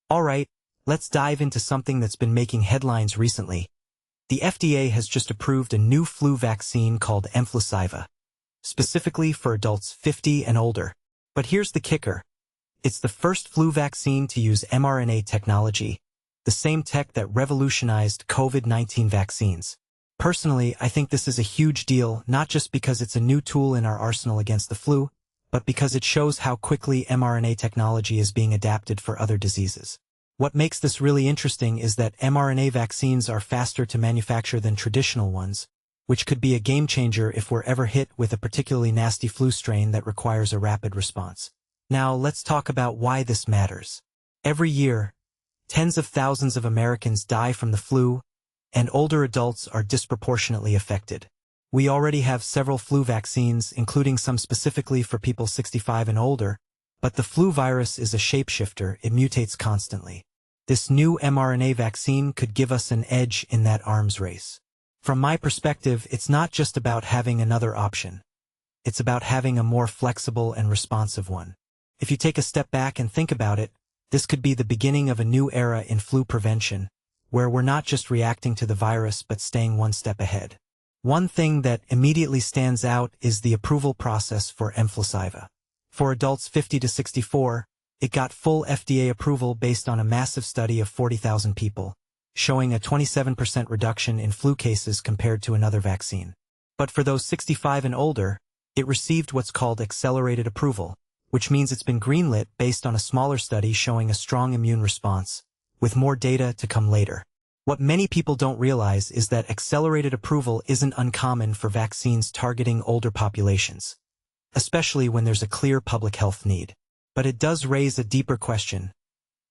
Alright, let's dive into something that's been making headlines recently. The FDA has just approved a new flu vaccine called mFlusiva, specifically for adults 50 and older. But here's the kicker. It's the first flu vaccine to use mRNA technology, the same tech that revolutionized COVID-19 vaccines. Personally, I think this is a huge deal, not just because it's a new tool in our arsenal against the flu, but because it shows how quickly mRNA technology is being adapted for other diseases. What makes this really interesting is that mRNA vaccines are faster to manufacture than traditional ones, which could be a game changer if we're ever hit with a particularly nasty flu strain that requires a rapid response. Now, let's talk about why this matters. Every year, tens of thousands of Americans die from the flu, and older adults are disproportionately affected. We already have several flu vaccines, including some specifically for people 65 and older, but the flu virus is a shapeshifter. It mutates constantly. This new mRNA vaccine could give us an edge in that arms race. From my perspective, it's not just about having another option. It's about having a more flexible and responsive one. If you take a step back and think about it, this could be the beginning of a new era in flu prevention, where we're not just reacting to the virus but staying one step ahead. One thing that immediately stands out is the approval process for mFlusiva. For adults 50 to 64, it got full FDA approval based on a massive study of 40,000 people, showing a 27% reduction in flu cases compared to another vaccine. But for those 65 and older, it received what's called accelerated approval, which means it's been greenlit based on a smaller study showing a strong immune response, with more data to come later. What many people don't realize is that accelerated approval isn't uncommon for vaccines targeting older populations, especially when there's a clear public health need. But it does raise a deeper question.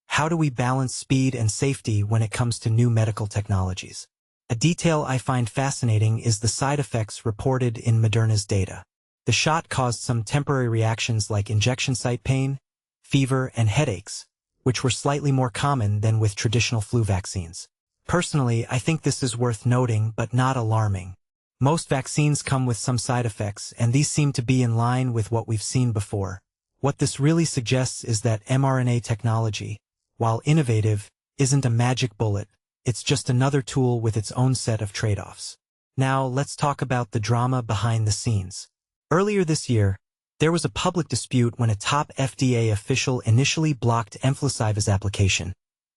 How do we balance speed and safety when it comes to new medical technologies? A detail I find fascinating is the side effects reported in Moderna's data. The shot caused some temporary reactions like injection site pain, fever, and headaches, which were slightly more common than with traditional flu vaccines. Personally, I think this is worth noting but not alarming. Most vaccines come with some side effects, and these seem to be in line with what we've seen before. What this really suggests is that mRNA technology, while innovative, isn't a magic bullet. It's just another tool with its own set of trade-offs. Now, let's talk about the drama behind the scenes. Earlier this year, there was a public dispute when a top FDA official initially blocked mFlusiva's application,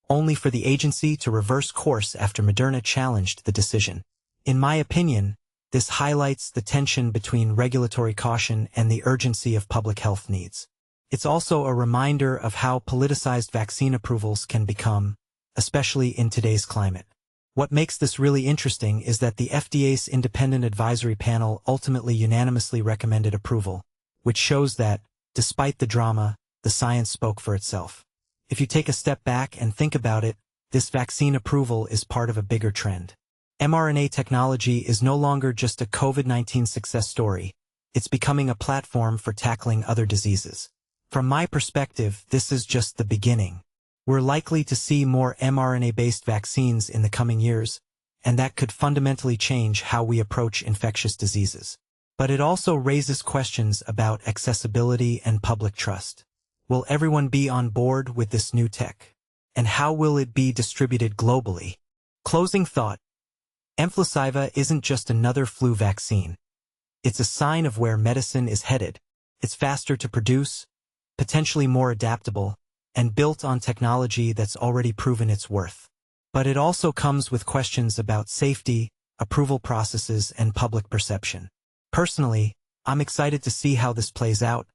only for the agency to reverse course after Moderna challenged the decision. In my opinion, this highlights the tension between regulatory caution and the urgency of public health needs. It's also a reminder of how politicized vaccine approvals can become, especially in today's climate. What makes this really interesting is that the FDA's independent advisory panel ultimately unanimously recommended approval, which shows that, despite the drama, the science spoke for itself. If you take a step back and think about it, this vaccine approval is part of a bigger trend. mRNA technology is no longer just a COVID-19 success story. It's becoming a platform for tackling other diseases. From my perspective, this is just the beginning. We're likely to see more mRNA-based vaccines in the coming years, and that could fundamentally change how we approach infectious diseases. But it also raises questions about accessibility and public trust. Will everyone be on board with this new tech? And how will it be distributed globally? Closing thought. mFlusiva isn't just another flu vaccine. It's a sign of where medicine is headed. It's faster to produce, potentially more adaptable, and built on technology that's already proven its worth. But it also comes with questions about safety, approval processes, and public perception. Personally, I'm excited to see how this plays out,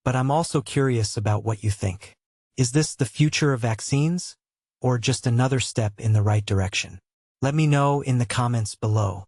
but I'm also curious about what you think. Is this the future of vaccines, or just another step in the right direction? Let me know in the comments below.